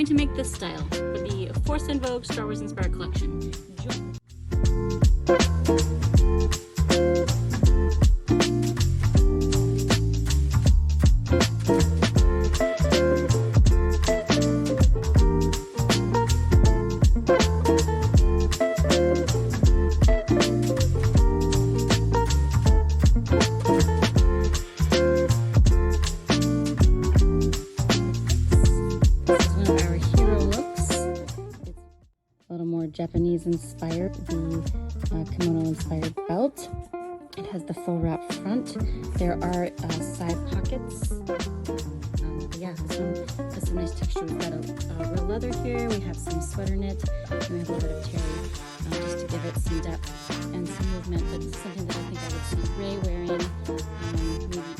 going to make this style for the Force and Vogue Star Wars inspired collection. Japanese inspired, the kimono inspired belt. It has the full wrap front. There are side pockets. Yeah, this one has some nice texture. We've got a real leather here. We have some sweater knit, and we have a little bit of terry just to give it some depth and some movement. But this is something that I think I would see Ray wearing, maybe